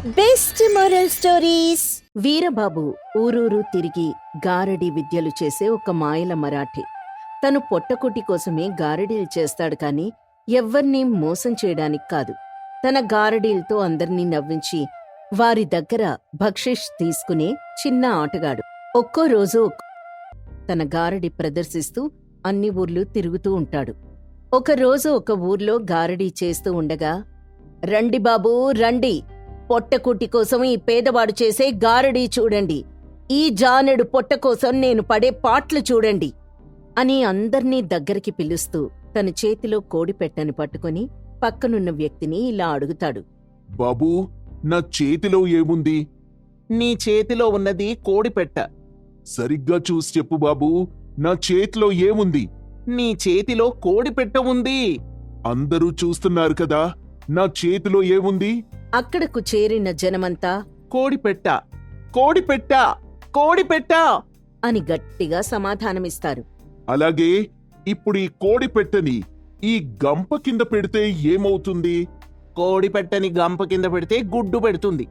Best moral stories. Veerababu ఊరూరు తిరిగి గారడీ విద్యలు చేసే ఒక మాయల మరాఠీ. తను పొట్టకుటి కోసమే గారడీలు చేస్తాడు కాని ఎవ్వర్నీ మోసం చేయడానికి కాదు. తన గారడీలతో అందర్నీ నవ్వించి వారి దగ్గర బక్షిష్ తీసుకునే చిన్న ఆటగాడు. ఒక్కో రోజు తన గారడి ప్రదర్శిస్తూ అన్ని ఊర్లు తిరుగుతూ ఉంటాడు. ఒకరోజు ఒక ఊర్లో గారడీ చేస్తూ ఉండగా, రండి బాబూ రండి, పొట్టకుట్టి కోసం ఈ పేదవాడు చేసే గారడీ చూడండి, ఈ జానెడు పొట్ట కోసం నేను పడే పాట్లు చూడండి అని అందర్నీ దగ్గరికి పిలుస్తూ తన చేతిలో కోడిపెట్టని పట్టుకుని పక్కనున్న వ్యక్తిని ఇలా అడుగుతాడు. బాబూ, నా చేతిలో ఏముంది? నీ చేతిలో ఉన్నది కోడిపెట్ట. సరిగ్గా చూసి చెప్పు బాబూ, నా చేతిలో ఏముంది? నీ చేతిలో కోడిపెట్ట ఉంది. అందరూ చూస్తున్నారు కదా, నా చేతిలో ఏముంది? అక్కడకు చేరిన జనమంతా కోడిపెట్ట, కోడిపెట్ట, కోడిపెట్ట అని గట్టిగా సమాధానమిస్తారు. అలాగే ఇప్పుడు ఈ కోడిపెట్టని ఈ గంప కింద పెడితే ఏమవుతుంది? కోడిపెట్టని గంప కింద పెడితే గుడ్డు పెడుతుంది.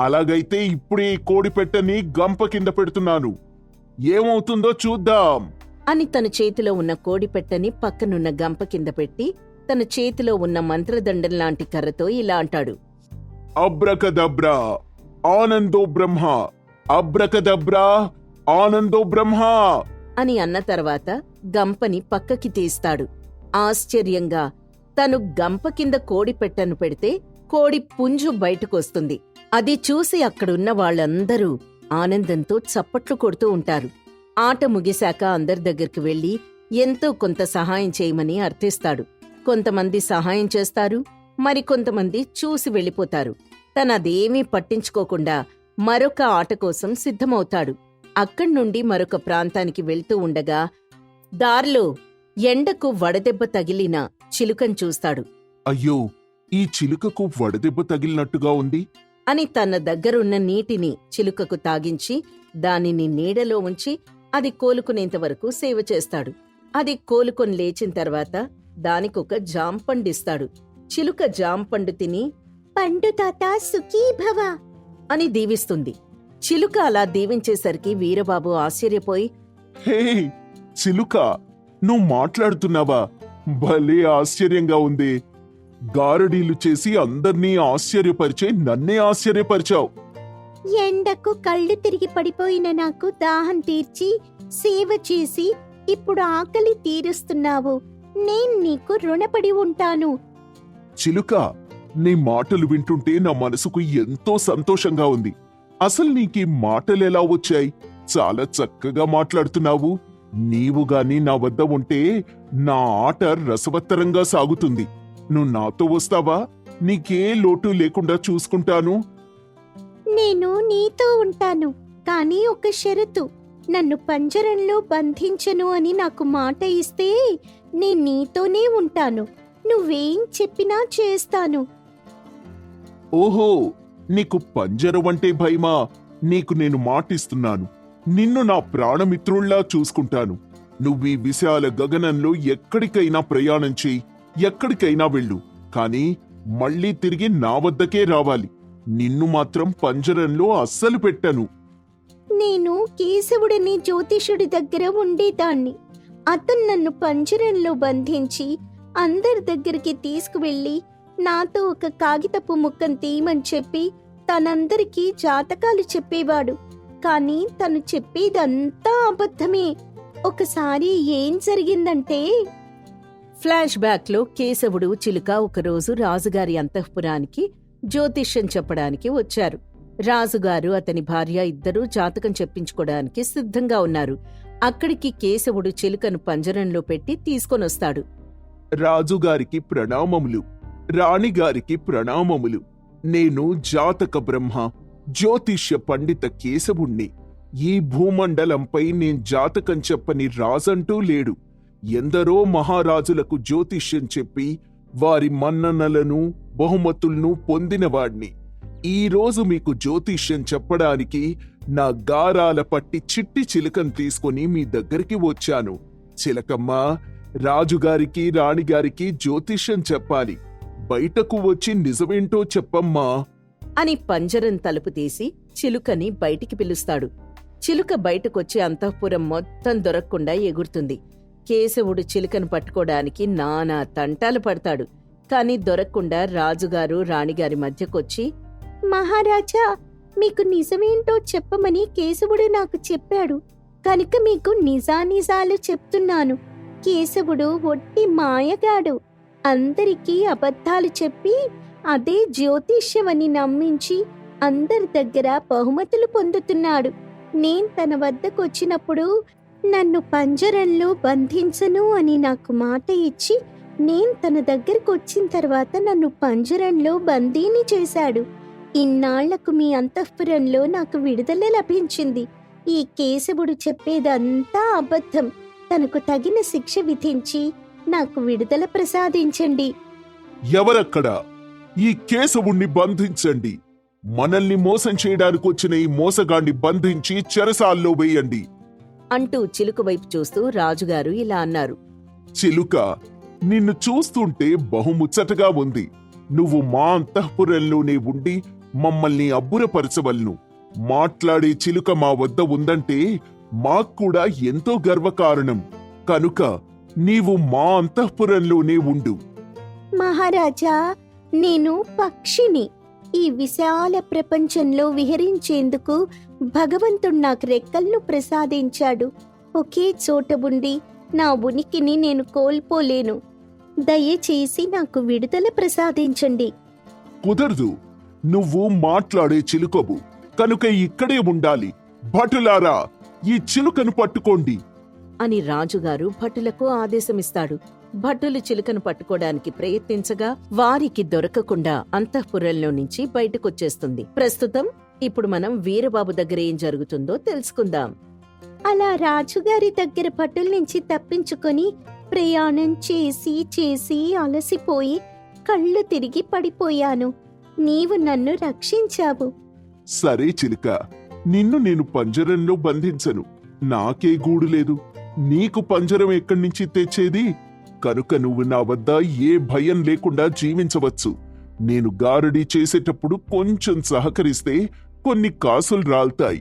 అలాగైతే ఇప్పుడు ఈ కోడిపెట్టని గంప కింద పెడుతున్నాను, ఏమవుతుందో చూద్దాం అని తన చేతిలో ఉన్న కోడిపెట్టని పక్కనున్న గంప కింద పెట్టి తన చేతిలో ఉన్న మంత్రదండంలాంటి కర్రతో ఇలా అంటాడు. అబ్రకదబ్రా ఆనందో బ్రహ్మ, అబ్రకదబ్రా ఆనందో బ్రహ్మ అని అన్న తర్వాత గంపని పక్కకి తీస్తాడు. ఆశ్చర్యంగా తను గంప కింద కోడిపెట్టను పెడితే కోడి పుంజు బయటకొస్తుంది. అది చూసి అక్కడున్న వాళ్ళందరూ ఆనందంతో చప్పట్లు కొడుతూ ఉంటారు. ఆట ముగిశాక అందరి దగ్గరికి వెళ్లి ఎంతో కొంత సహాయం చేయమని అర్థిస్తాడు. కొంతమంది సహాయం చేస్తారు, మరికొంతమంది చూసి వెళ్ళిపోతారు. తనదేమీ పట్టించుకోకుండా మరొక ఆట కోసం సిద్ధమవుతాడు. అక్కడ్నుండి మరొక ప్రాంతానికి వెళ్తూ ఉండగా దారిలో ఎండకు వడదెబ్బ తగిలిన చిలుకను చూస్తాడు. అయ్యో, ఈ చిలుకకు వడదెబ్బ తగిలినట్టుగా ఉంది అని తన దగ్గరున్న నీటిని చిలుకకు తాగించి దానిని నీడలో ఉంచి అది కోలుకునేంతవరకు సేవ చేస్తాడు. అది కోలుకొని లేచిన తర్వాత దానికొక జాంపండిస్తాడు. చిలుక జాంపండు తిని పండు తాత సుఖీభవ అని దీవిస్తుంది. చిలుక అలా దీవించేసరికి వీరబాబు ఆశ్చర్యపోయి, హే చిలుక, నువ్వు మాట్లాడుతున్నావా? భలే ఆశ్చర్యంగా ఉంది. గారడీలు చేసి అందర్నీ ఆశ్చర్యపరిచే నన్నే ఆశ్చర్యపరిచావు. ఎండకు కళ్ళు తిరిగి పడిపోయిన నాకు దాహం తీర్చి సేవ చేసి ఇప్పుడు ఆకలి తీరుస్తున్నావు. నేను నీకు రుణపడి ఉంటాను. చిలుక, నీ మాటలు వింటుంటే నా మనసుకు ఎంతో సంతోషంగా ఉంది. అసలు నీకీ మాటలెలా వచ్చాయి? చాలా చక్కగా మాట్లాడుతున్నావు. నీవు గాని నా వద్ద ఉంటే నా ఆట రసవత్తరంగా సాగుతుంది. నువ్వు నాతో వస్తావా? నీకే లోటు లేకుండా చూసుకుంటాను. నేను నీతో ఉంటాను, కానీ ఒక షరతు. నన్ను పంజరంలో బంధించను అని నాకు మాట ఇస్తే నేను నీతోనే ఉంటాను. నువ్వేం చెప్పినా చేస్తాను. ఓహో, నీకు పంజరం అంటే భయమా? నీకు నేను మాటిస్తున్నాను, నిన్ను నా ప్రాణమిత్రుల్లా చూసుకుంటాను. నువ్వీ విశాల గగనంలో ఎక్కడికైనా ప్రయాణం చెయ్యి, ఎక్కడికైనా వెళ్ళు, కాని మళ్ళీ తిరిగి నా వద్దకే రావాలి. నిన్ను మాత్రం పంజరంలో అస్సలు పెట్టను. నేను కేశవుడని జ్యోతిషుడి దగ్గర ఉండేదాన్ని. అతను నన్ను పంజరంలో బంధించి అందరి దగ్గరికి తీసుకువెళ్లి నాతో ఒక కాగితపు ముక్కను తీయమని చెప్పి తనందరికీ జాతకాలు చెప్పేవాడు. కాని తను చెప్పేదంతా అబద్ధమే. ఒకసారి ఏం జరిగిందంటే, ఫ్లాష్ బ్యాక్ లో కేశవుడు, చిలుక ఒకరోజు రాజుగారి అంతఃపురానికి జ్యోతిష్యం చెప్పడానికి వచ్చారు. రాజుగారు, అతని భార్య ఇద్దరూ జాతకం చెప్పించుకోవడానికి సిద్ధంగా ఉన్నారు. అక్కడికి కేశవుడు చిలుకను పంజరంలో పెట్టి తీసుకొనొస్తాడు. రాజుగారికి ప్రణామములు, రాణిగారికి ప్రణామములు. నేను జాతక బ్రహ్మ, జ్యోతిష్య పండిత కేశవుణ్ణి. ఈ భూమండలంపై నేను జాతకం చెప్పని రాజంటూ లేడు. ఎందరో మహారాజులకు జ్యోతిష్యం చెప్పి వారి మన్ననలను బహుమతులను పొందినవాణ్ణి. ఈరోజు మీకు జ్యోతిష్యం చెప్పడానికి నా గారాల పట్టి చిట్టి చిలుకను తీసుకుని మీ దగ్గరికి వచ్చాను. చిలకమ్మా, రాజుగారికి రాణిగారికి జ్యోతిష్యం చెప్పాలి. బయటకు వచ్చి నిజమేంటో చెప్పమ్మా. అని పంజరం తలుపు తీసి చిలుకని బయటికి పిలుస్తాడు. చిలుక బయటకొచ్చి అంతఃపురం మొత్తం దొరక్కుండా ఎగురుతుంది. కేశవుడు చిలుకను పట్టుకోడానికి నానా తంటాలు పడతాడు. కాని దొరక్కుండా రాజుగారు రాణిగారి మధ్యకొచ్చి, మహారాజా, మీకు నిజమేంటో చెప్పమని కేశవుడు నాకు చెప్పాడు కనుక మీకు నిజానిజాలు చెప్తున్నాను. కేశవుడు ఒట్టి మాయగాడు. అందరికీ అబద్ధాలు చెప్పి అదే జ్యోతిష్యమని నమ్మించి అందరి దగ్గర బహుమతులు పొందుతున్నాడు. నేను తన వద్దకొచ్చినప్పుడు నన్ను పంజరంలో బంధించను అని నాకు మాట ఇచ్చి నేను తన దగ్గరకు వచ్చిన తర్వాత నన్ను పంజరంలో బందీని చేశాడు. ఇన్నాళ్లకు మీ అంతఃపురంలో నాకు విడుదల లభించింది. ఈ కేశవుడు చెప్పేదంతా అబద్ధం. తనకు తగిన శిక్ష విధించి నాకు విడుదల ప్రసాదించండి. ఎవరక్కడ? ఈ కేశవుణ్ణి బంధించండి. మనల్ని మోసం చేయడానికి వచ్చిన ఈ మోసగాణ్ణి బంధించి చెరసాల్లో వేయండి అంటూ చిలుక వైపు చూస్తూ రాజుగారు ఇలా అన్నారు. చిలుక, నిన్ను చూస్తుంటే బహుముచ్చటగా ఉంది. నువ్వు మా అంతఃపురంలోనే ఉండి మమ్మల్ని అబ్బురపరచవలను. మాట్లాడే చిలుక మా వద్ద ఉందంటే మాక్కూడా ఎంతో గర్వకారణం. కనుక నీవు మా అంతఃపురంలోనే ఉండు. మహారాజా, నేను పక్షిని. ఈ విశాల ప్రపంచంలో విహరించేందుకు భగవంతుడు నాకు రెక్కలను ప్రసాదించాడు. ఒకే చోట ఉండి నా ఉనికిని నేను కోల్పోలేను. దయచేసి నాకు విడుదల ప్రసాదించండి. కుదరదు. నువ్వు మాట్లాడే చిలుకవు కనుక ఇక్కడే ఉండాలి. భటులారా, ఈ చిలుకను పట్టుకోండి అని రాజుగారు భటులకు ఆదేశమిస్తాడు. భటులు చిలుకను పట్టుకోవడానికి ప్రయత్నించగా వారికి దొరకకుండా అంతఃపురంలో నుంచి బయటకొచ్చేస్తుంది. ప్రస్తుతం ఇప్పుడు మనం వీరబాబు దగ్గర ఏం జరుగుతుందో తెలుసుకుందాం. అలా రాజుగారి దగ్గర భటుల నుంచి తప్పించుకొని ప్రయాణం చేసి చేసి అలసిపోయి కళ్ళు తిరిగి పడిపోయాను. నీవు నన్ను రక్షించావు. సరే చిలుక, నిన్ను నేను పంజరంలో బంధించను. నాకే గూడు లేదు. నీకు పంజరం ఎక్కడి నుంచి తెచ్చేది? కనుక నువ్వు నా వద్ద ఏ భయం లేకుండా జీవించవచ్చు. నేను గారడీ చేసేటప్పుడు కొంచెం సహకరిస్తే కొన్ని కాసులు రాల్తాయి.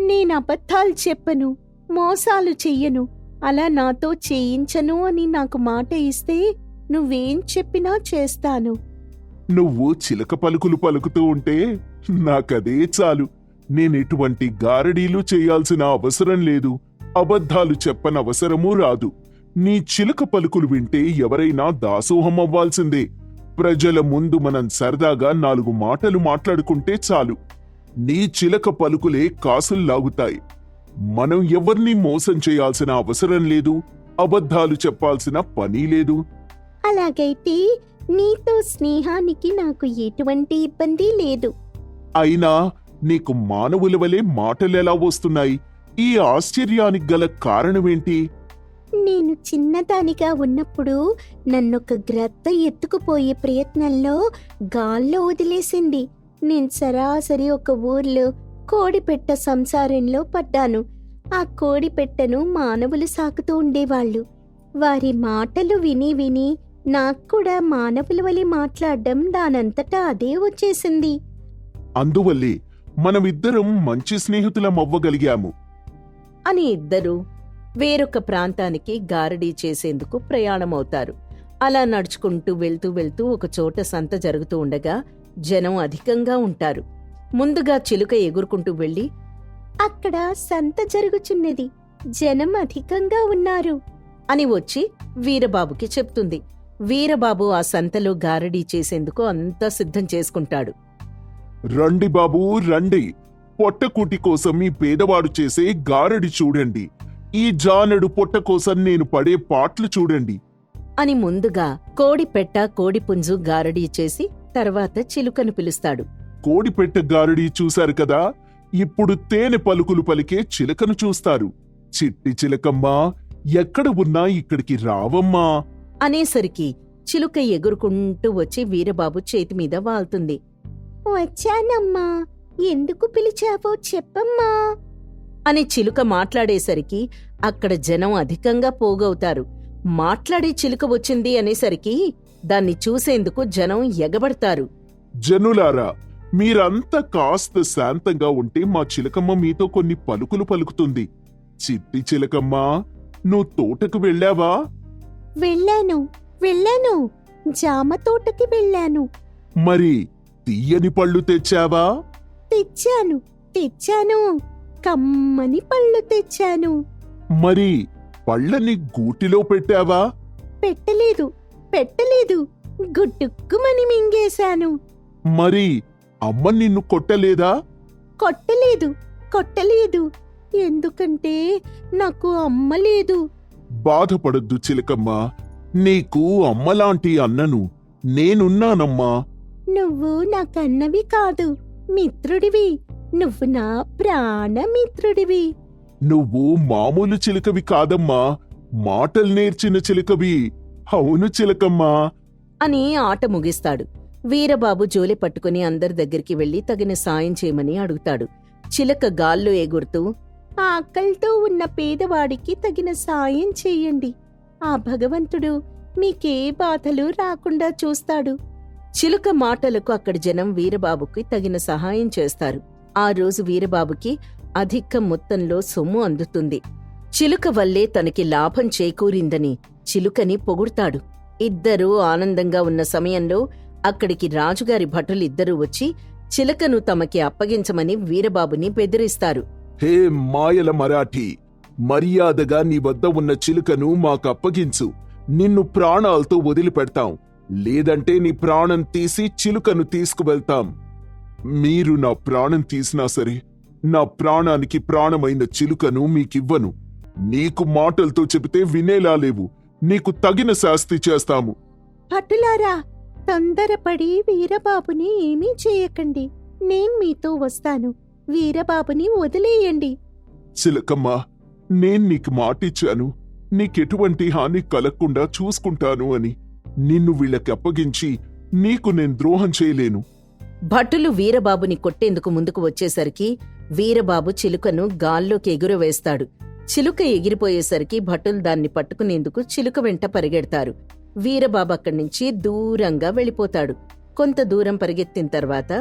నేను అబద్ధాలు చెప్పను, మోసాలు చెయ్యను. అలా నాతో చేయించను అని నాకు మాట ఇస్తే నువ్వేం చెప్పినా చేస్తాను. నువ్వు చిలక పలుకులు పలుకుతూ ఉంటే నాకదే చాలు. నేనెటువంటి గారడీలు చేయాల్సిన అవసరం లేదు. అబద్ధాలు చెప్పనవసరమూ రాదు. నీ చిలక పలుకులు వింటే ఎవరైనా దాసోహం అవ్వాల్సిందే. ప్రజల ముందు మనం సరదాగా 4 మాటలు మాట్లాడుకుంటే చాలు. నీ చిలక పలుకులే కాసుల్లాగుతాయి. మనం ఎవర్నీ మోసం చేయాల్సిన అవసరం లేదు. అబద్ధాలు చెప్పాల్సిన పని లేదు. అలాగైతే నీతో స్నేహానికి నాకు ఎటువంటి ఇబ్బంది లేదు. అయినా నీకు మానవుల వలె మాటలెలా వస్తున్నాయి? ఈ ఆశ్చర్యానికి గల కారణమేంటి? నేను చిన్నదానిగా ఉన్నప్పుడు నన్నొక గ్రద్ద ఎత్తుకుపోయే ప్రయత్నంలో గాల్లో వదిలేసింది. నేను సరాసరి ఒక ఊర్లో కోడిపెట్ట సంసారంలో పడ్డాను. ఆ కోడిపెట్టను మానవులు సాకుతూ ఉండేవాళ్లు. వారి మాటలు విని విని నాక్కూడా మానవుల వలె మాట్లాడడం దానంతటా అదే వచ్చేసింది. అందువల్లే మనమిద్దరం మంచి స్నేహితులమవ్వగలిగాము అని ఇద్దరూ వేరొక ప్రాంతానికి గారడీ చేసేందుకు ప్రయాణమవుతారు. అలా నడుచుకుంటూ వెళ్తూ వెళ్తూ ఒక చోట సంత జరుగుతూ ఉండగా జనం అధికంగా ఉంటారు. ముందుగా చిలుక ఎగురుకుంటూ వెళ్లి, అక్కడ సంత జరుగుచున్నది, జనం అధికంగా ఉన్నారు అని వచ్చి వీరబాబుకి చెప్తుంది. వీరబాబు ఆ సంతలో గారడీ చేసేందుకు అంతా సిద్ధం చేసుకుంటాడు. రండి బాబూ, రండి. పొట్టకూటి కోసం ఈ పేదవాడు చేసే గారడి చూడండి. ఈ జానడు పొట్ట కోసం నేను పడే పాట్లు చూడండి అని ముందుగా కోడిపెట్ట కోడిపుంజు గారడీ చేసి తర్వాత చిలుకను పిలుస్తాడు. కోడిపెట్ట గారడీ చూశారు కదా, ఇప్పుడు తేనె పలుకులు పలికే చిలకను చూస్తారు. చిట్టి చిలకమ్మా, ఎక్కడ ఉన్నా ఇక్కడికి రావమ్మా అనేసరికి చిలుక ఎగురుకుంటూ వచ్చి వీరబాబు చేతి మీద వాల్తుంది. వచ్చానమ్మా, ఎందుకు పిలిచావో చెప్పమ్మా అని చిలుక మాట్లాడేసరికి అక్కడ జనం అధికంగా పోగవుతారు. మాట్లాడే చిలుక వచ్చింది అనేసరికి దాన్ని చూసేందుకు జనం ఎగబడతారు. జనులారా, మీరంతా కాస్త శాంతంగా ఉంటే మా చిలకమ్మ మీతో కొన్ని పలుకులు పలుకుతుంది. చిట్టి చిలకమ్మ, నువ్వు తోటకు వెళ్ళావా? వెళ్ళాను. జామ తోటకి వెళ్ళాను. మరి తీయని పళ్ళు తెచ్చావా? తెచ్చాను. కమ్మని పళ్ళు తెచ్చాను. మరి పళ్ళని గూటిలో పెట్టావా? పెట్టలేదు. గుట్టుక్కుమని మింగేశాను. మరి అమ్మ నిన్ను కొట్టలేదా? కొట్టలేదు. ఎందుకంటే నాకు అమ్మ లేదు. బాధపడొద్దు చిలకమ్మ, నీకు అమ్మలాంటి అన్నను నేనున్నానమ్మా. నువ్వు నా కన్నవి కాదు, మిత్రుడివి. నువ్వు నా ప్రాణమిత్రుడివి. నువ్వు మామూలు చిలకవి కాదమ్మా, మాటలు నేర్చిన చిలకవి. అవును చిలకమ్మా. అని ఆట ముగిస్తాడు. వీరబాబు జోలె పట్టుకుని అందరి దగ్గరికి వెళ్లి తగిన సాయం చేయమని అడుగుతాడు. చిలక గాల్లో ఎగురుతూ, ఆకలితో ఉన్న పేదవాడికి తగిన సాయం చెయ్యండి. ఆ భగవంతుడు మీకే బాధలు రాకుండా చూస్తాడు. చిలుక మాటలకు అక్కడి జనం వీరబాబుకి తగిన సహాయం చేస్తారు. ఆ రోజు వీరబాబుకి అధిక మొత్తంలో సొమ్ము అందుతుంది. చిలుక వల్లే తనకి లాభం చేకూరిందని చిలుకని పొగుడుతాడు. ఇద్దరూ ఆనందంగా ఉన్న సమయంలో అక్కడికి రాజుగారి భటులిద్దరూ వచ్చి చిలకను తమకి అప్పగించమని వీరబాబుని బెదిరిస్తారు. హే మాయల మరాఠీ, మర్యాదగా నీ వద్ద ఉన్న చిలుకను మాకప్పగించు. నిన్ను ప్రాణాలతో వదిలిపెడతాం, లేదంటే నీ ప్రాణం తీసి చిలుకను తీసుకువెళ్తాం. మీరు నా ప్రాణం తీసినా సరే, నా ప్రాణానికి ప్రాణమైన చిలుకను మీకివ్వను. నీకు మాటలతో చెబితే వినేలా లేవు. నీకు తగిన శాస్తి చేస్తాము. భటులారా, తొందరపడి వీరబాబుని ఏమీ చేయకండి. నేను మీతో వస్తాను. వీరబాబుని వదిలేయండి. చిలకమ్మ, నేను నీకు మాటిచ్చాను, నీకెటువంటి హాని కలగకుండా చూసుకుంటాను అని. నిన్ను వీళ్ళకి అప్పగించి నీకు నేను ద్రోహం చేయలేను. భటులు వీరబాబుని కొట్టేందుకు ముందుకు వచ్చేసరికి వీరబాబు చిలుకను గాల్లోకి ఎగురవేస్తాడు. చిలుక ఎగిరిపోయేసరికి భటులు దాన్ని పట్టుకునేందుకు చిలుక వెంట పరిగెడతారు. వీరబాబు అక్కడ్నుంచి దూరంగా వెళ్ళిపోతాడు. కొంత దూరం పరిగెత్తిన తర్వాత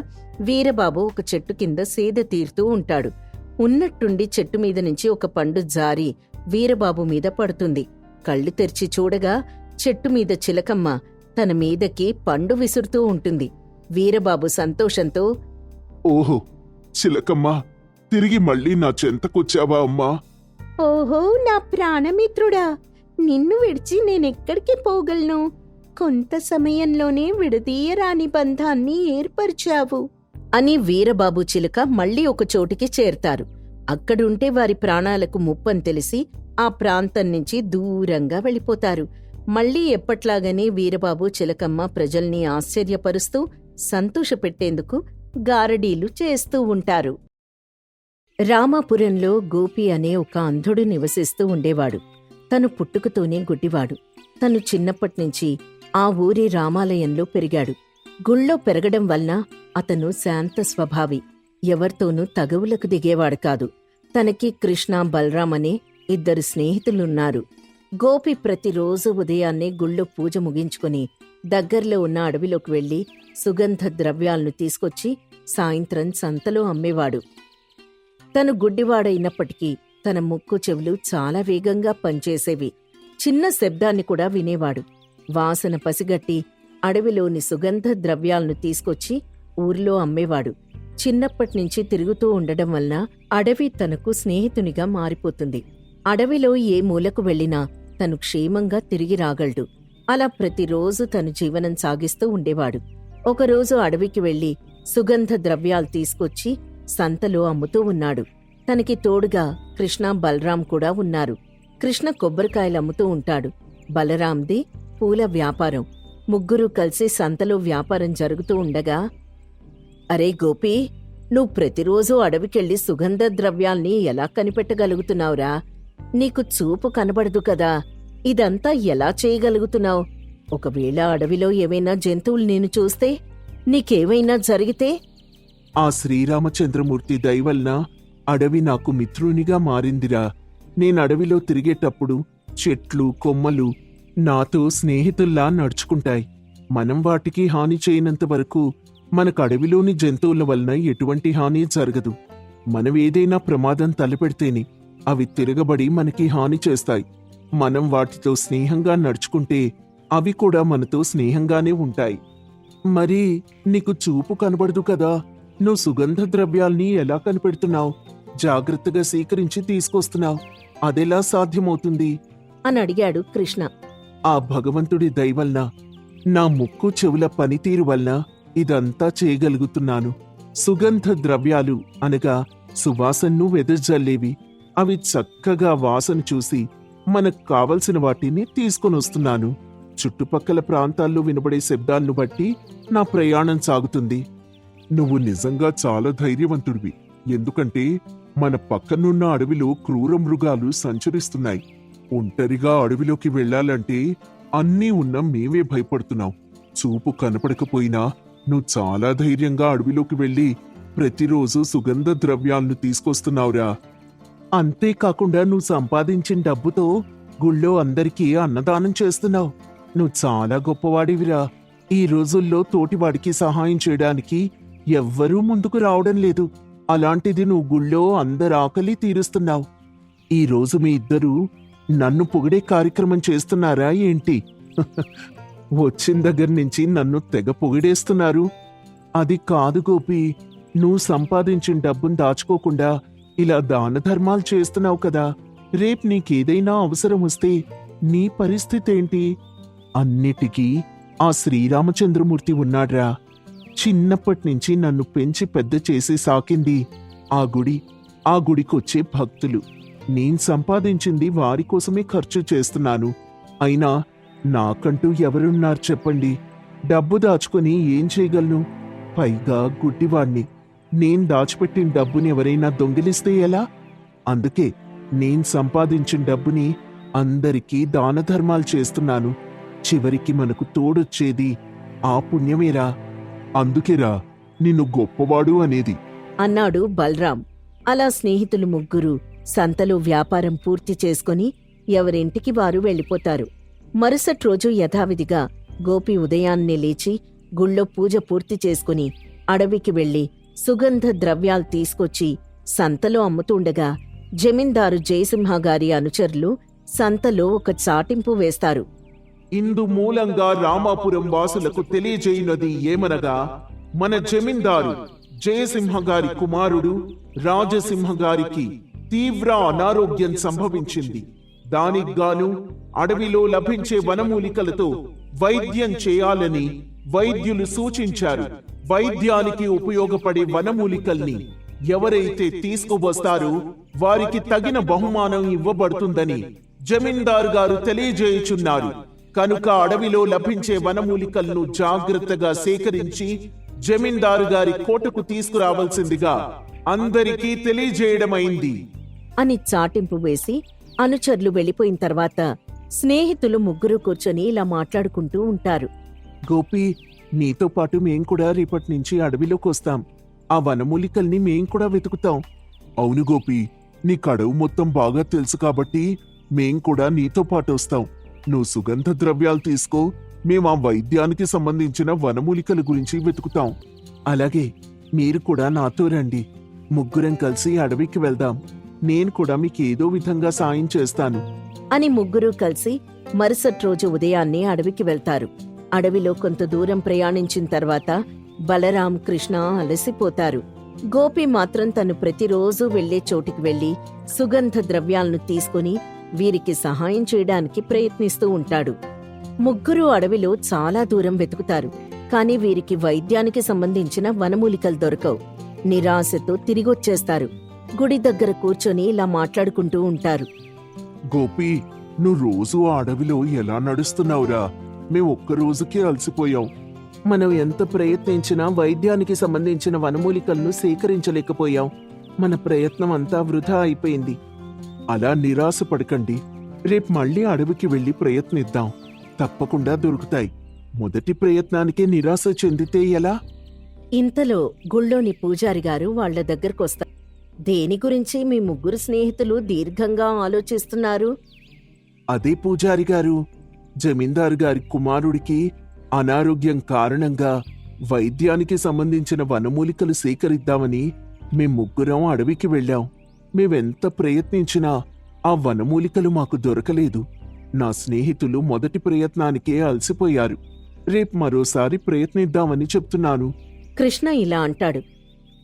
వీరబాబు ఒక చెట్టు కింద సేద తీరుతూ ఉంటాడు. ఉన్నట్టుండి చెట్టు మీద నుంచి ఒక పండు జారి వీరబాబు మీద పడుతుంది. కళ్ళు తెరిచి చూడగా చెట్టు మీద చిలకమ్మ తన మీదకి పండు విసురుతూ ఉంటుంది. వీరబాబు సంతోషంతో, ఓహో చిలకమ్మ, తిరిగి మళ్ళీ నా చెంతకొచ్చావా అమ్మా? ఓహో, నా ప్రాణమిత్రుడా, నిన్ను విడిచి నేనెక్కడికి పోగలను? కొంత సమయంలోనే విడదీయరాని బంధాన్ని ఏర్పరిచావు అని వీరబాబు చిలుక మళ్లీ ఒక చోటికి చేరతారు. అక్కడుంటే వారి ప్రాణాలకు ముప్పని తెలిసి ఆ ప్రాంతం నుంచి దూరంగా వెళ్ళిపోతారు. మళ్లీ ఎప్పట్లాగానే వీరబాబు చిలకమ్మ ప్రజల్ని ఆశ్చర్యపరుస్తూ సంతోషపెట్టేందుకు గారడీలు చేస్తూ ఉంటారు. రామాపురంలో గోపి అనే ఒక అంధుడు నివసిస్తూ ఉండేవాడు. తను పుట్టుకతోనే గుడ్డివాడు. తను చిన్నప్పట్నుంచి ఆ ఊరి రామాలయంలో పెరిగాడు. గుళ్ళో పెరగడం వలన అతను శాంత స్వభావి. ఎవరితోనూ తగవులకు దిగేవాడు కాదు. తనకి కృష్ణ, బలరాం అనే ఇద్దరు స్నేహితులున్నారు. గోపి ప్రతిరోజు ఉదయాన్నే గుళ్ళో పూజ ముగించుకుని దగ్గర్లో ఉన్న అడవిలోకి వెళ్లి సుగంధ ద్రవ్యాలను తీసుకొచ్చి సాయంత్రం సంతలో అమ్మేవాడు. తను గుడ్డివాడైనప్పటికీ తన ముక్కు చెవులు చాలా వేగంగా పనిచేసేవి. చిన్న శబ్దాన్ని కూడా వినేవాడు. వాసన పసిగట్టి అడవిలోని సుగంధ ద్రవ్యాలను తీసుకొచ్చి ఊర్లో అమ్మేవాడు. చిన్నప్పట్నుంచి తిరుగుతూ ఉండడం వలన అడవి తనకు స్నేహితునిగా మారిపోతుంది. అడవిలో ఏ మూలకు వెళ్లినా తను క్షేమంగా తిరిగి రాగలడు. అలా ప్రతిరోజు తను జీవనం సాగిస్తూ ఉండేవాడు. ఒకరోజు అడవికి వెళ్లి సుగంధ ద్రవ్యాలు తీసుకొచ్చి సంతలో అమ్ముతూ ఉన్నాడు. తనకి తోడుగా కృష్ణ, బలరాం కూడా ఉన్నారు. కృష్ణ కొబ్బరికాయలు అమ్ముతూ ఉంటాడు. బలరాంది పూల వ్యాపారం. ముగ్గురూ కలిసి సంతలో వ్యాపారం జరుగుతూ ఉండగా, అరే గోపీ, నువ్వు ప్రతిరోజూ అడవికెళ్ళి సుగంధ ద్రవ్యాల్ని ఎలా కనిపెట్టగలుగుతున్నావురా? నీకు చూపు కనబడదు కదా, ఇదంతా ఎలా చేయగలుగుతున్నావు? ఒకవేళ అడవిలో ఏవైనా జంతువులు నేను చూస్తే, నీకేమైనా జరిగితే? ఆ శ్రీరామచంద్రమూర్తి దయవలన అడవి నాకు మిత్రునిగా మారిందిరా. నేనడవిలో తిరిగేటప్పుడు చెట్లు, కొమ్మలు నాతో స్నేహితుల్లా నడుచుకుంటాయి. మనం వాటికి హాని చేయనంత వరకు మనకు అడవిలోని జంతువుల వలన ఎటువంటి హాని జరగదు. మనం ఏదైనా ప్రమాదం తలపెడితేనే అవి తిరగబడి మనకి హాని చేస్తాయి. మనం వాటితో స్నేహంగా నడుచుకుంటే అవి కూడా మనతో స్నేహంగానే ఉంటాయి. మరి నీకు చూపు కనబడదు కదా, నువ్వు సుగంధ ద్రవ్యాల్ని ఎలా కనిపెడుతున్నావు? జాగ్రత్తగా సేకరించి తీసుకొస్తున్నావు, అదెలా సాధ్యమవుతుంది? అని అడిగాడు కృష్ణ. ఆ భగవంతుడి దయ వలన, నా ముక్కు చెవుల పనితీరు వలన ఇదంతా చేయగలుగుతున్నాను. సుగంధ ద్రవ్యాలు అనగా సువాసనను వెదజల్లేవి. అవి చక్కగా వాసన చూసి మనకు కావలసిన వాటిని తీసుకొనొస్తున్నాను. చుట్టుపక్కల ప్రాంతాల్లో వినబడే శబ్దాలను బట్టి నా ప్రయాణం సాగుతుంది. నువ్వు నిజంగా చాలా ధైర్యవంతుడివి. ఎందుకంటే మన పక్కనున్న అడవిలో క్రూర మృగాలు సంచరిస్తున్నాయి. ఒంటరిగా అడవిలోకి వెళ్ళాలంటే అన్నీ ఉన్న మేమే భయపడుతున్నాం. చూపు కనపడకపోయినా నువ్వు చాలా ధైర్యంగా అడవిలోకి వెళ్ళి ప్రతిరోజు సుగంధ ద్రవ్యాలను తీసుకొస్తున్నావురా. అంతేకాకుండా నువ్వు సంపాదించిన డబ్బుతో గుళ్ళో అందరికీ అన్నదానం చేస్తున్నావు. నువ్వు చాలా గొప్పవాడివిరా. ఈ రోజుల్లో తోటివాడికి సహాయం చేయడానికి ఎవ్వరూ ముందుకు రావడం లేదు. అలాంటిది నువ్వు గుళ్ళో అందరి ఆకలి తీరుస్తున్నావు. ఈ రోజు మీ ఇద్దరూ నన్ను పొగిడే కార్యక్రమం చేస్తున్నారా ఏంటి? వచ్చిన దగ్గర నుంచి నన్ను తెగ పొగిడేస్తున్నారు. అది కాదు గోపి, నువ్వు సంపాదించిన డబ్బును దాచుకోకుండా ఇలా దాన ధర్మాలు చేస్తున్నావు కదా. రేపు నీకేదైనా అవసరం వస్తే నీ పరిస్థితి ఏంటి? అన్నిటికీ ఆ శ్రీరామచంద్రమూర్తి ఉన్నాడ్రా. చిన్నప్పటి నుంచి నన్ను పెంచి పెద్ద చేసి సాకింది ఆ గుడికొచ్చే భక్తులు. నేను సంపాదించింది వారి కోసమే ఖర్చు చేస్తున్నాను. అయినా నాకంటూ ఎవరున్నారు చెప్పండి? డబ్బు దాచుకొని ఏం చేయగలను? పైగా గుడ్డివాణ్ణి. నేను దాచిపెట్టిన డబ్బుని ఎవరైనా దొంగిలిస్తే ఎలా? అందుకే నేను సంపాదించిన డబ్బుని అందరికీ దాన ధర్మాలు చేస్తున్నాను. చివరికి మనకు తోడొచ్చేది ఆ పుణ్యమేరా. అందుకేరా నిన్ను గొప్పవాడు అనేది అన్నాడు బలరాం. అలా స్నేహితులు ముగ్గురు సంతలో వ్యాపారం పూర్తి చేసుకుని ఎవరింటికి వారు వెళ్ళిపోతారు. మరుసటి రోజు యథావిధిగా గోపి ఉదయాన్నే లేచి గుళ్ళో పూజ పూర్తి చేసుకుని అడవికి వెళ్లి సుగంధ ద్రవ్యాలు తీసుకొచ్చి సంతలో అమ్ముతుండగా జమీందారు జయసింహగారి అనుచరులు సంతలో ఒక చాటింపు వేస్తారు. ఇందు మూలంగా రామాపురం వాసులకు తెలియజేయునది ఏమనగా, మన జమీందారు జయసింహగారి కుమారుడు రాజసింహగారికి తీవ్ర అనారోగ్యం సంభవించింది. దానికిగాను అడవిలో లభించే వనమూలికలతో వైద్యం చేయాలని వైద్యులు సూచించారు. వైద్యానికి ఉపయోగపడే వనమూలికల్ని ఎవరైతే తీసుకువస్తారో వారికి తగిన బహుమానం ఇవ్వబడుతుందని జమీందారు గారు తెలియజేయుచున్నారు. కనుక అడవిలో లభించే వనమూలికలను జాగ్రత్తగా సేకరించి జమీందారు గారి కోటకు తీసుకురావాల్సిందిగా అందరికీ తెలియజేయడమైంది అని చాటింపు వేసి అనుచరులు వెళ్ళిపోయిన తర్వాత స్నేహితులు ముగ్గురు కూర్చొని ఇలా మాట్లాడుకుంటూ ఉంటారు. గోపి, నీతో పాటు మేం కూడా రేపటి నుంచి అడవిలోకి వస్తాం. ఆ వనమూలికల్ని మేం కూడా వెతుకుతాం. అవును గోపి, నీ కడవు మొత్తం బాగా తెలుసు కాబట్టి మేం కూడా నీతో పాటు వస్తాం. నువ్వు సుగంధ ద్రవ్యాలు తీసుకో, మేం ఆ వైద్యానికి సంబంధించిన వనమూలికల గురించి వెతుకుతాం. అలాగే మీరు కూడా నాతో రండి. ముగ్గురం కలిసి అడవికి వెళ్దాం. నేను కూడా మీకు ఏదో విధంగా సాయం చేస్తాను అని ముగ్గురూ కలిసి మరుసటి రోజు ఉదయాన్నే అడవికి వెళ్తారు. అడవిలో కొంత దూరం ప్రయాణించిన తర్వాత బలరాం, కృష్ణ అలసిపోతారు. గోపి మాత్రం తను ప్రతిరోజు వెళ్లే చోటికి వెళ్లి సుగంధ ద్రవ్యాలను తీసుకుని వీరికి సహాయం చేయడానికి ప్రయత్నిస్తూ ఉంటాడు. ముగ్గురు అడవిలో చాలా దూరం వెతుకుతారు. కాని వీరికి వైద్యానికి సంబంధించిన వనమూలికలు దొరకవు. నిరాశతో తిరిగొచ్చేస్తారు. గుడి దగ్గర కూర్చొని ఇలా మాట్లాడుకుంటూ ఉంటారు. గోపి, నువ్వు రోజు ఆ అడవిలో ఎలా నడుస్తున్నావురా? మేం ఒక్క రోజుకే అలసిపోయాం. మనం ఎంత ప్రయత్నించినా వైద్యానికి సంబంధించిన వనమూలికలను సేకరించలేకపోయాం. మన ప్రయత్నం అంతా వృధా అయిపోయింది. అలా నిరాశ పడకండి. రేపు మళ్ళీ అడవికి వెళ్లి ప్రయత్నిద్దాం. తప్పకుండా దొరుకుతాయి. మొదటి ప్రయత్నానికే నిరాశ చెందితే ఎలా? ఇంతలో గుళ్ళోని పూజారి గారు వాళ్ల దగ్గరకొస్తారు. దేని గురించి మీ ముగ్గురు స్నేహితులు దీర్ఘంగా ఆలోచిస్తున్నారు? అదే పూజారి గారు, జమీందారు గారి కుమారుడికి అనారోగ్యం కారణంగా వైద్యానికి సంబంధించిన వనమూలికలు సేకరిద్దామని మేం ముగ్గురం అడవికి వెళ్ళాం. మేమెంత ప్రయత్నించినా ఆ వనమూలికలు మాకు దొరకలేదు. నా స్నేహితులు మొదటి ప్రయత్నానికే అలసిపోయారు. రేపు మరోసారి ప్రయత్నిద్దామని చెప్తున్నాను. కృష్ణ ఇలా అంటాడు.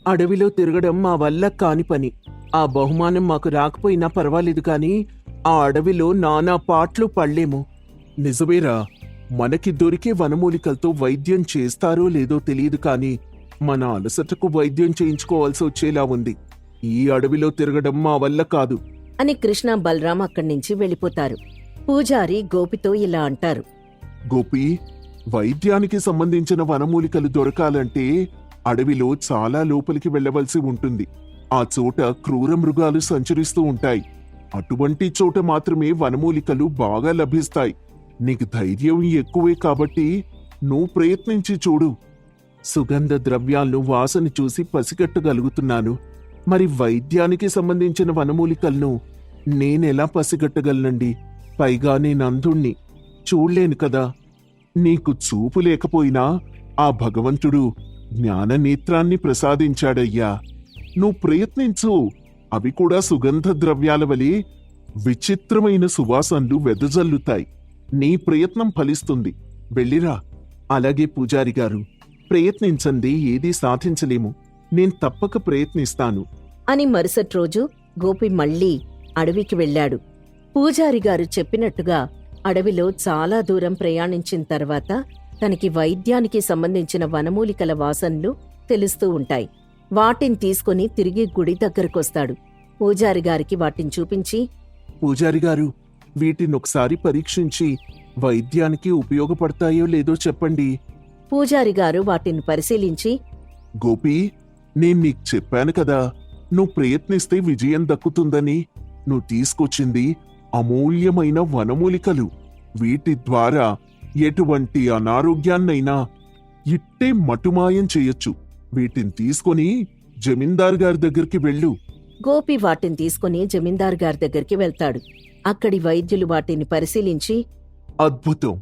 అడవిలో తిరగడం మా వల్ల కాని పని. ఆ బహుమానం మాకు రాకపోయినా పర్వాలేదు కాని ఆ అడవిలో నానా పాట్లు పడలేము. నిజమేరా, మనకి దొరికే వనమూలికలతో వైద్యం చేస్తారో లేదో తెలియదు కాని మన అలసటకు వైద్యం చేయించుకోవాల్సి వచ్చేలా ఉంది. ఈ అడవిలో తిరగడం మా వల్ల కాదు అని కృష్ణ బలరాం అక్కడి నుంచి వెళ్ళిపోతారు. పూజారి గోపితో ఇలా అంటారు. గోపి, వైద్యానికి సంబంధించిన వనమూలికలు దొరకాలంటే అడవిలో చాలా లోపలికి వెళ్ళవలసి ఉంటుంది. ఆ చోట క్రూర మృగాలు సంచరిస్తూ ఉంటాయి. అటువంటి చోట మాత్రమే వనమూలికలు బాగా లభిస్తాయి. నీకు ధైర్యం ఎక్కువే కాబట్టి నువ్వు ప్రయత్నించి చూడు. సుగంధ ద్రవ్యాలను వాసన చూసి పసిగట్టగలుగుతున్నాను. మరి వైద్యానికి సంబంధించిన వనమూలికలను నేనెలా పసిగట్టగలనండి? పైగా నేను అంధుణ్ణి, చూడలేను కదా. నీకు చూపు లేకపోయినా ఆ భగవంతుడు జ్ఞాన నేత్రాన్ని ప్రసాదించాడయ్యా. నువ్వు ప్రయత్నించు. అవి కూడా సుగంధ ద్రవ్యాల వలె విచిత్రమైన సువాసనలు వెదజల్లుతాయి. నీ ప్రయత్నం ఫలిస్తుంది. వెళ్ళిరా. అలాగే పూజారి గారు, ప్రయత్నించండి ఏదీ సాధించలేము. నేను తప్పక ప్రయత్నిస్తాను అని మరుసటి రోజు గోపి మళ్ళీ అడవికి వెళ్ళాడు. పూజారి గారు చెప్పినట్టుగా అడవిలో చాలా దూరం ప్రయాణించిన తర్వాత తనకి వైద్యానికి సంబంధించిన వనమూలికల వాసనలు తెలుస్తూ ఉంటాయి. వాటిని తీసుకుని తిరిగి గుడి దగ్గరకొస్తాడు. పూజారి గారికి వాటిని చూపించి, పూజారి గారు, వీటినొకసారి పరీక్షించి వైద్యానికి ఉపయోగపడతాయో లేదో చెప్పండి. పూజారి గారు వాటిని పరిశీలించి, గోపి, నేను నీకు చెప్పాను కదా, నువ్వు ప్రయత్నిస్తే విజయం దక్కుతుందని. నువ్వు తీసుకొచ్చింది అమూల్యమైన వనమూలికలు. వీటి ద్వారా ఎటువంటి అనారోగ్యాన్నైనా ఇట్టే మటుమాయం చెయ్యొచ్చు. వీటిని తీసుకొని జమీందార్ గారి దగ్గరికి వెళ్ళు. గోపి వాటిని తీసుకుని జమీందార్ గారి దగ్గరికి వెళ్తాడు. అక్కడి వైద్యులు వాటిని పరిశీలించి, అద్భుతం!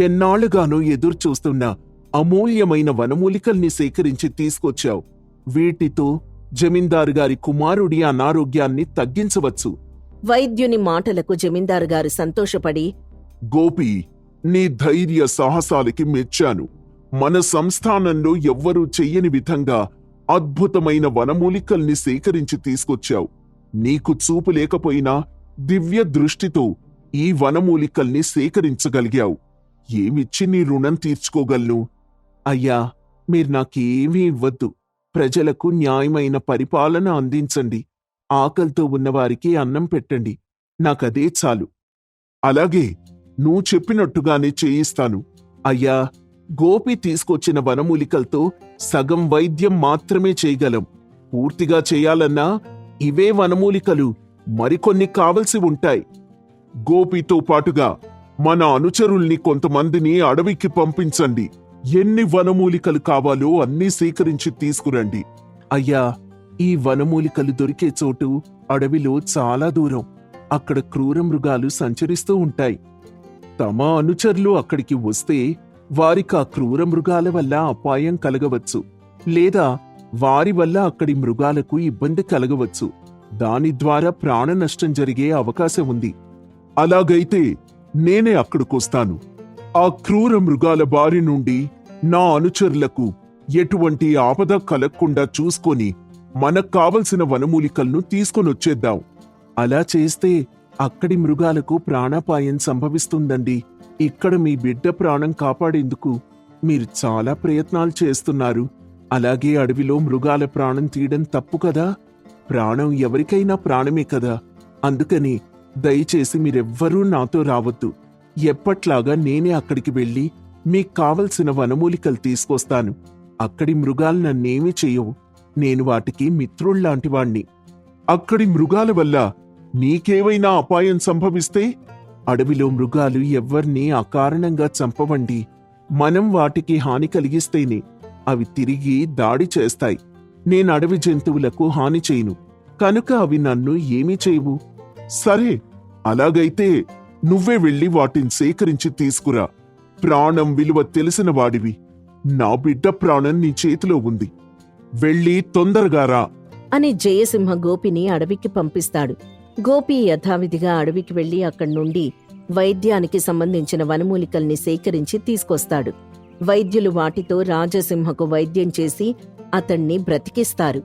ఎన్నాళ్లుగానో ఎదురు చూస్తున్న అమూల్యమైన వనమూలికల్ని సేకరించి తీసుకొచ్చావు. వీటితో జమీందారు గారి కుమారుడి అనారోగ్యాన్ని తగ్గించవచ్చు. వైద్యుని మాటలకు జమీందారు గారు సంతోషపడి, గోపి, నీ ధైర్య సాహసాలకి మెచ్చాను. మన సంస్థానంలో ఎవ్వరూ చెయ్యని విధంగా అద్భుతమైన వనమూలికల్ని సేకరించి తీసుకొచ్చావు. నీకు చూపు లేకపోయినా దివ్య దృష్టితో ఈ వనమూలికల్ని సేకరించగలిగావు. ఏమిచ్చి నీ రుణం తీర్చుకోగలను? అయ్యా, మీరు నాకేమీ ఇవ్వద్దు. ప్రజలకు న్యాయమైన పరిపాలన అందించండి. ఆకలితో ఉన్నవారికి అన్నం పెట్టండి. నాకదే చాలు. అలాగే, నువ్వు చెప్పినట్టుగానే చేయిస్తాను. అయ్యా, గోపి తీసుకొచ్చిన వనమూలికలతో సగం వైద్యం మాత్రమే చేయగలం. పూర్తిగా చేయాలన్నా ఇవే వనమూలికలు మరికొన్ని కావలసి ఉంటాయి. గోపితో పాటుగా మన అనుచరుల్ని కొంతమందిని అడవికి పంపించండి. ఎన్ని వనమూలికలు కావాలో అన్నీ సేకరించి తీసుకురండి. అయ్యా, ఈ వనమూలికలు దొరికే చోటు అడవిలో చాలా దూరం. అక్కడ క్రూర మృగాలు సంచరిస్తూ ఉంటాయి. తమ అనుచరులు అక్కడికి వస్తే వారికి ఆ క్రూర మృగాల వల్ల అపాయం కలగవచ్చు, లేదా వారి వల్ల అక్కడి మృగాలకు ఇబ్బంది కలగవచ్చు. దాని ద్వారా ప్రాణ నష్టం జరిగే అవకాశం ఉంది. అలాగైతే నేనే అక్కడికొస్తాను. ఆ క్రూర మృగాల బారి నుండి నా అనుచరులకు ఎటువంటి ఆపద కలగకుండా చూసుకొని మనకు కావలసిన వనమూలికలను తీసుకొనొచ్చేద్దాం. అలా చేస్తే అక్కడి మృగాలకు ప్రాణాపాయం సంభవిస్తుందండి. ఇక్కడ మీ బిడ్డ ప్రాణం కాపాడేందుకు మీరు చాలా ప్రయత్నాలు చేస్తున్నారు. అలాగే అడవిలో మృగాల ప్రాణం తీయడం తప్పు కదా. ప్రాణం ఎవరికైనా ప్రాణమే కదా. అందుకని దయచేసి మీరెవ్వరూ నాతో రావద్దు. ఎప్పట్లాగా నేనే అక్కడికి వెళ్ళి మీకు కావలసిన వనమూలికలు తీసుకొస్తాను. అక్కడి మృగాలు నన్నేమీ చెయ్యవు. నేను వాటికి మిత్రుళ్లాంటివాణ్ణి. అక్కడి మృగాల వల్ల నీకేవైనా అపాయం సంభవిస్తే? అడవిలో మృగాలు ఎవ్వర్నీ అకారణంగా చంపవండి. మనం వాటికి హాని కలిగిస్తేనే అవి తిరిగి దాడి చేస్తాయి. నేను అడవి జంతువులకు హాని చేయను, కనుక అవి నన్ను ఏమీ చేయవు. సరే, అలాగైతే నువ్వే వెళ్ళి వాటిని సేకరించి తీసుకురా. ప్రాణం విలువ తెలిసిన వాడివి. నా బిడ్డ ప్రాణం నీ చేతిలో ఉంది. వెళ్ళి తొందరగా రా. అని జయసింహ గోపిని అడవికి పంపిస్తాడు. గోపి యథావిధిగా అడవికి వెళ్లి అక్కడి నుండి వైద్యానికి సంబంధించిన వనమూలికల్ని సేకరించి తీసుకొస్తాడు. వైద్యులు వాటితో రాజసింహకు వైద్యం చేసి అతణ్ణి బ్రతికిస్తారు.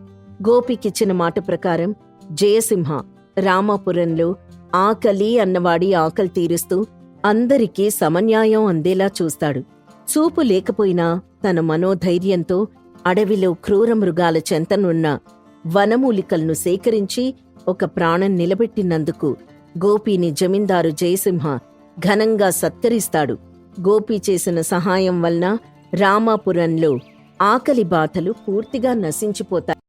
గోపికిచ్చిన మాట ప్రకారం జయసింహ రామాపురంలో ఆకలి అన్నవాడి ఆకలి తీరుస్తూ అందరికీ సమన్యాయం అందేలా చూస్తాడు. చూపు లేకపోయినా తన మనోధైర్యంతో అడవిలో క్రూర మృగాల చెంతనున్న వనమూలికలను సేకరించి ఒక ప్రాణం నిలబెట్టినందుకు గోపీని జమీందారు జయసింహ ఘనంగా సత్కరిస్తాడు. గోపి చేసిన సహాయం వలన రామాపురంలో ఆకలి బాధలు పూర్తిగా నశించిపోతాయి.